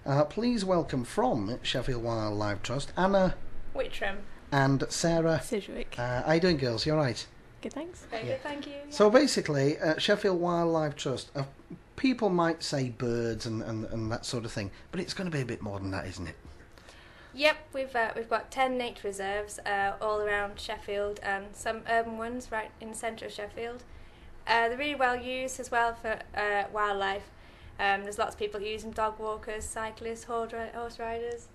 Please welcome from Sheffield Wildlife Trust, Anna Whitram. and Sarah Sidgwick. How you doing, girls? You alright? Good, thanks. Very good, thank you. So basically, Sheffield Wildlife Trust, people might say birds and that sort of thing, but it's going to be a bit more than that, isn't it? Yep, we've got 10 nature reserves all around Sheffield and some urban ones right in the centre of Sheffield. They're really well used as well for wildlife. There's lots of people using dog walkers, cyclists, horse riders.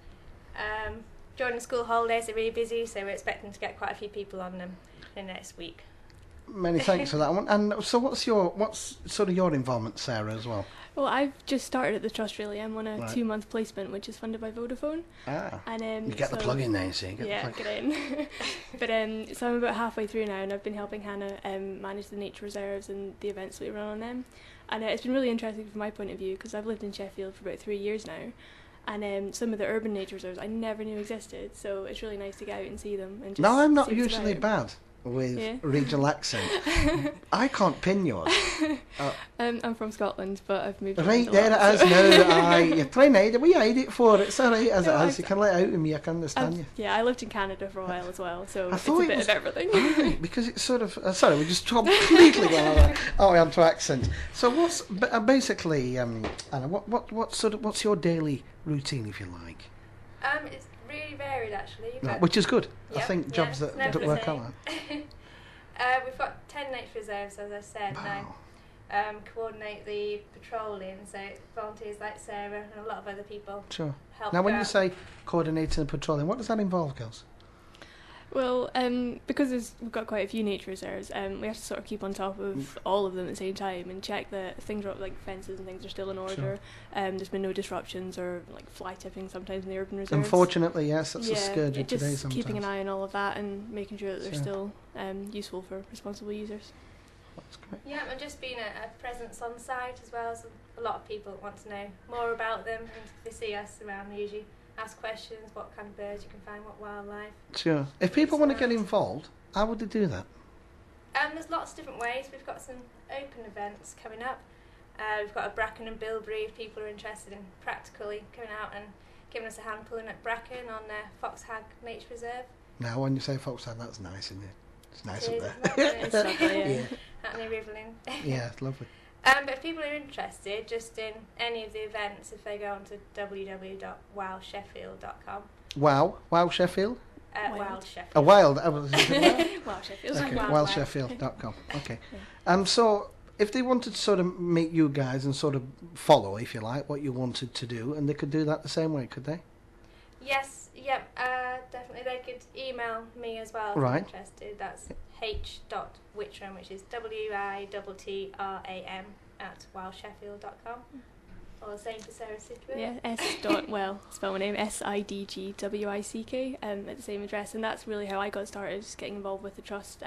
During the school holidays they're really busy, so we're expecting to get quite a few people on them in the next week. Many thanks for that one. And so what's sort of your involvement, Sarah, as well? Well, I've just started at the Trust, really. I'm on a Right. 2-month placement, which is funded by Vodafone. And, You get the plug in there, you see. Get in. But so I'm about halfway through now, and I've been helping Hannah manage the nature reserves and the events that we run on them. And it's been really interesting from my point of view, because I've lived in Sheffield for about 3 years now. And some of the urban nature reserves I never knew existed, so it's really nice to get out and see them. And just No, I'm not see what's usually about. bad with regional accent. I can't pin yours. I'm from Scotland, but I've moved Right around a there lot, it is now. You're trying to hide it. We hide it for it. It's alright as No, it is. You can let it out of me. I can understand you. Yeah, I lived in Canada for a while as well, so I it's a thought it bit was- of everything. Right, because it's sort of sorry, we just completely gone onto accent. So what's basically, Anna? What's your daily routine, if you like? It's really varied actually. Right, which is good. I Yep, think jobs it's that never the work same. out. We've got 10 nature reserves, as I said. Wow. Now coordinate the patrolling, so volunteers like Sarah and a lot of other people Sure. help. Now, when out. you say coordinating and patrolling, what does that involve, girls? Well, because we've got quite a few nature reserves, we have to sort of keep on top of all of them at the same time and check that things are up, like fences and things are still in order. Sure. There's been no disruptions or like fly tipping sometimes in the urban reserves. Unfortunately, yes, that's a scourge of just today sometimes. keeping an eye on all of that and making sure that they're Sure. still useful for responsible users. That's great. Yeah, and just being a presence on site as well. So a lot of people want to know more about them, and if they see us around, they usually ask questions: what kind of birds you can find, what wildlife. Sure. If people want to get involved, how would they do that? There's lots of different ways. We've got some open events coming up. We've got a bracken and bilberry if people are interested in practically coming out and giving us a hand pulling at bracken on Fox Hag Nature Reserve. Now, when you say Foxhead, that's nice, isn't it? It's nice It up is, there. isn't it? It's lovely, yeah. Yeah. Hackney Riverlin. Yeah, it's lovely. But if people are interested, just in any of the events, if they go on to www.wowsheffield.com. Wow Sheffield? Wild. Wild Sheffield. A wild. Well, Sheffield. Okay, Wild wildsheffield.com. Okay. Yeah. So if they wanted to sort of meet you guys and sort of follow, if you like, what you wanted to do, and they could do that the same way, could they? Yes, yep, definitely. They could email me as well if Right. they're interested. That's h.whitram, which is WITTRAM @wildsheffield.com. Or the same for Sarah Sidgwick. Yeah, spell my name, SIDGWICK, at the same address, and that's really how I got started, just getting involved with the Trust.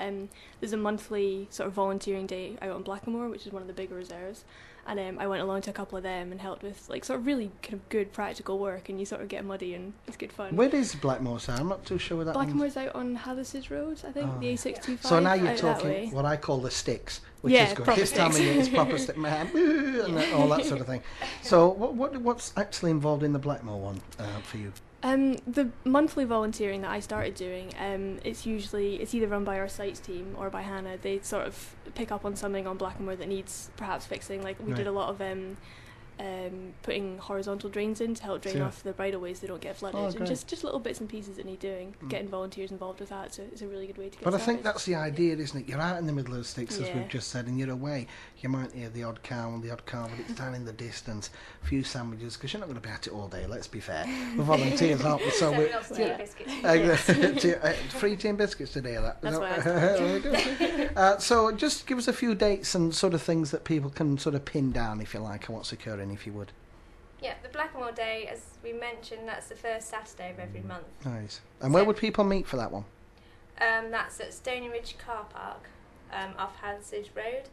There's a monthly sort of volunteering day out on Blackamoor, which is one of the bigger reserves, and I went along to a couple of them and helped with like sort of really kind of good practical work, and you sort of get muddy and it's good fun. Where is Blackmore, Sam? I'm not too sure where that one. Blackamoor's out on Hathersage Road, I think, Oh. the A625. So now you're out that talking way. what I call the sticks, which Yeah, is good. proper This time of sticks. year, it's proper stick man, and all that sort of thing. So what's actually involved in the Blackmore one for you? The monthly volunteering that I started doing, it's either run by our sites team or by Hannah. They sort of pick up on something on Blackamoor that needs perhaps fixing. Like we did a lot of putting horizontal drains in to help drain Sure. off the bridleways so they don't get flooded, Oh, and great. just little bits and pieces that need doing. Getting volunteers involved with that, so it's a really good way to get But I started. think that's the idea, isn't it? You're out in the middle of the sticks, as Yeah. we've just said, and you're away. You might hear the odd cow and the odd car, but it's down in the distance. A few sandwiches, because you're not going to be at it all day, let's be fair. We're volunteers, aren't we? So we're... lots of tea and biscuits. Free tea and biscuits today, that. That's what I Very good. So just give us a few dates and sort of things that people can sort of pin down, if you like, and what's occurring, if you would. Yeah, the Blackamoor Day, as we mentioned, that's the first Saturday of every month. Nice. And where would people meet for that one? That's at Stony Ridge Car Park, off Hathersage Road.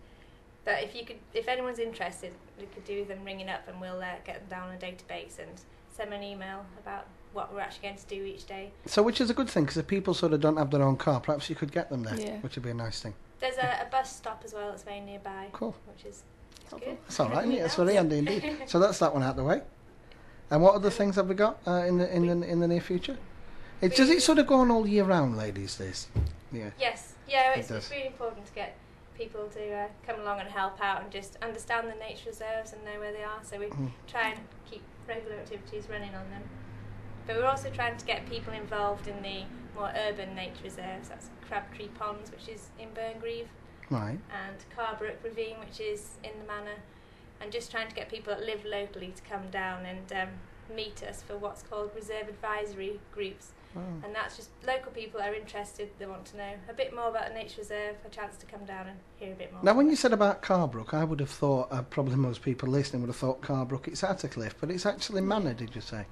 But if anyone's interested, we could do them ringing up, and we'll get them down on a database and send them an email about what we're actually going to do each day. So which is a good thing, because if people sort of don't have their own car, perhaps you could get them there, Yeah. which would be a nice thing. There's a bus stop as well that's very nearby, Cool. which is Helpful. good. That's all right, isn't it? That's very handy indeed. So that's that one out the way. And what other things have we got in the near future? Does it sort of go on all year round, ladies? This, yeah. Yes, yeah, It it's does. really important to get people to come along and help out and just understand the nature reserves and know where they are. So we try and keep regular activities running on them. But we're also trying to get people involved in the more urban nature reserves. That's Crabtree Ponds, which is in Burngreave, Right. and Carbrook Ravine, which is in the Manor, and just trying to get people that live locally to come down and meet us for what's called reserve advisory groups. Oh. And that's just local people that are interested, they want to know a bit more about a nature reserve, a chance to come down and hear a bit more. Now, when you said about Carbrook, I would have thought, probably most people listening would have thought Carbrook, it's Attercliffe, but it's actually Manor, did you say?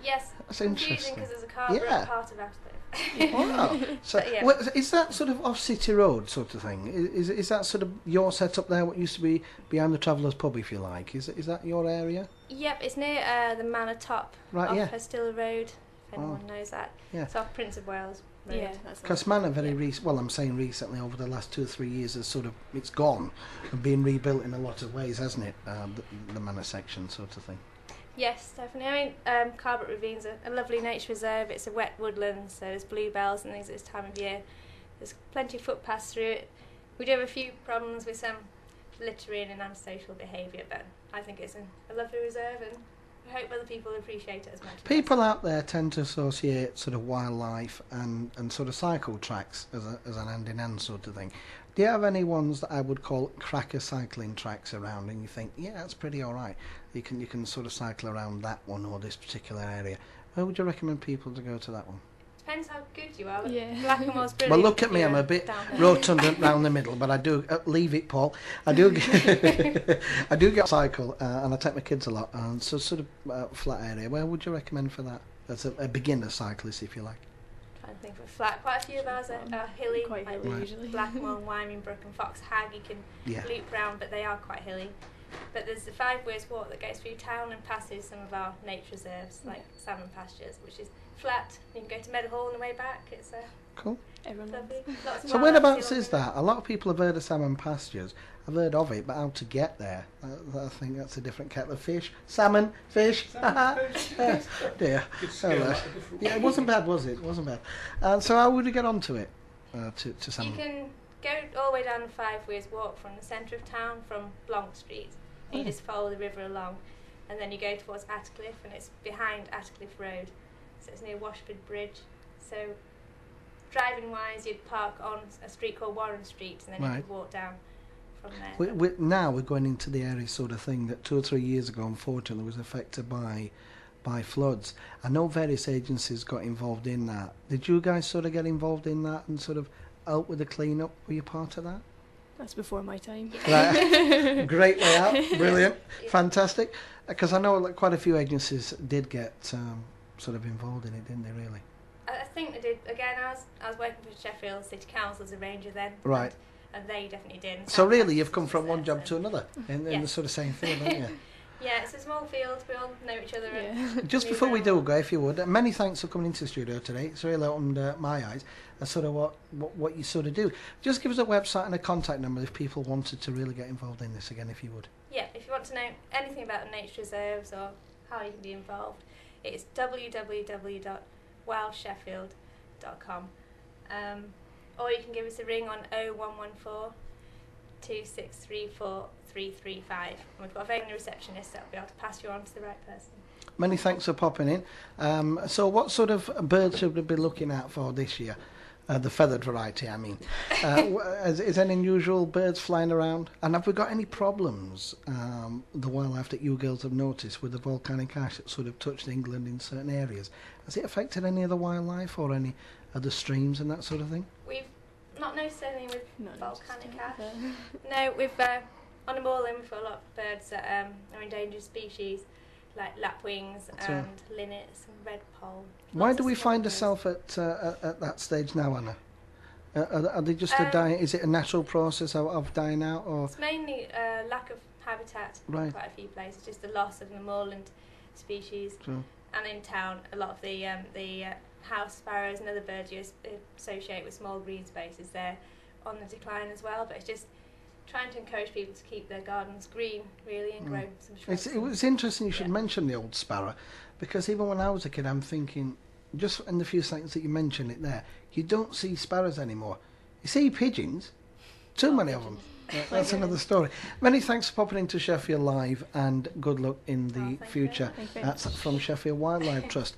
Yes, That's confusing interesting. because there's a Carbrook Yeah. part of Attercliffe. Wow. So, But yeah. is that sort of off City Road sort of thing? Is that sort of your setup there? What used to be behind the Travellers Pub, if you like? Is that your area? Yep, it's near the Manor Top Right. off Yeah. Hestill Road, if anyone knows that. Yeah. It's off Prince of Wales Road. Yeah, that's Because Manor I'm saying recently, over the last 2 or 3 years, has sort of it's gone and been rebuilt in a lot of ways, hasn't it? The Manor section sort of thing. Yes, definitely. I mean, Carbrook Ravine's a lovely nature reserve. It's a wet woodland, so there's bluebells and things at this time of year. There's plenty of footpaths through it. We do have a few problems with some littering and antisocial behaviour, but I think it's a lovely reserve, and I hope other people appreciate it as much. People out there tend to associate sort of wildlife and sort of cycle tracks as an hand-in-hand sort of thing. Do you have any ones that I would call cracker cycling tracks around, and you think, yeah, that's pretty all right? You can sort of cycle around that one or this particular area. Where would you recommend people to go to that one? Depends how good you are. Yeah. Blackamore's Well, brilliant. look at if me, I'm you're a bit downhill. rotund round the middle, but I do leave it, Paul. I do I do get a cycle, and I take my kids a lot, and so sort of flat area. Where would you recommend for that? As a beginner cyclist, if you like. Trying to think of a flat. Quite a few of ours are hilly, Quite like hilly Right. usually. Blackmore, Wymingbrook and Fox Hag. You can Yeah. loop round, but they are quite hilly. But there's the 5 Ways Walk that goes through town and passes some of our nature reserves, like salmon pastures, which is flat. You can go to Meadowhall on the way back. It's Cool. Everyone loves lovely. Lots of So wildlife whereabouts along is the that? A lot of people have heard of salmon pastures. I've heard of it, but how to get there? I think that's a different kettle of fish. Salmon, fish. Yes. Dear. Hello. Yeah, it wasn't bad, was it? It wasn't bad. And so how would you get onto it? To You salmon? can go all the way down the 5 Ways Walk from the centre of town, from Blanc Street, and you just follow the river along, and then you go towards Attercliffe, and it's behind Attercliffe Road, so it's near Washford Bridge. So driving wise, you'd park on a street called Warren Street, and then you Right. could walk down from there. Now we're going into the area sort of thing that 2 or 3 years ago, unfortunately, was affected by floods. I know various agencies got involved in that. Did you guys sort of get involved in that and sort of help with the clean-up? Were you part of that? That's before my time. Right. Great layout. Brilliant. Yeah. Fantastic. Because I know like, quite a few agencies did get sort of involved in it, didn't they, really? I think they did. Again, I was working for Sheffield City Council as a ranger then. Right. And they definitely did. And So South really, Council you've come was from there, one job so- to another in the Yes. sort of same field, haven't you? Yeah, it's a small field. We all know each other. And Yeah. Just move before we do around. go, if you would, many thanks for coming into the studio today. It's really opened my eyes. That's sort of what you sort of do. Just give us a website and a contact number if people wanted to really get involved in this again, if you would. Yeah, if you want to know anything about the nature reserves or how you can be involved, it's www.wildsheffield.com. Or you can give us a ring on 0114 2634 335. And we've got a very good receptionist that'll be able to pass you on to the right person. Many thanks for popping in. So what sort of birds should we be looking out for this year? The feathered variety, I mean. Is any unusual birds flying around? And have we got any problems, the wildlife that you girls have noticed with the volcanic ash that sort of touched England in certain areas? Has it affected any of the wildlife or any other streams and that sort of thing? We've not noticed anything with No, volcanic just, ash. No, we've on the moorland we've got a lot of birds that are endangered species, like lapwings So- and linnets and redpoll. Why Lots do of we small find birds. ourselves at that stage now, Anna? Are they just a Um, dying? Is it a natural process of dying out, or It's mainly lack of habitat Right. in quite a few places, just the loss of the moorland species. so, And in town, a lot of the house sparrows and other birds you associate with small green spaces, they're on the decline as well. But it's just trying to encourage people to keep their gardens green, really, and grow some shrubs. It was interesting you should mention the old sparrow, because even when I was a kid, I'm thinking, just in the few seconds that you mentioned it there, you don't see sparrows anymore. You see pigeons, too many of them. That's another story. Many thanks for popping into Sheffield Live, and good luck in the future. Thank you. That's from Sheffield Wildlife Trust.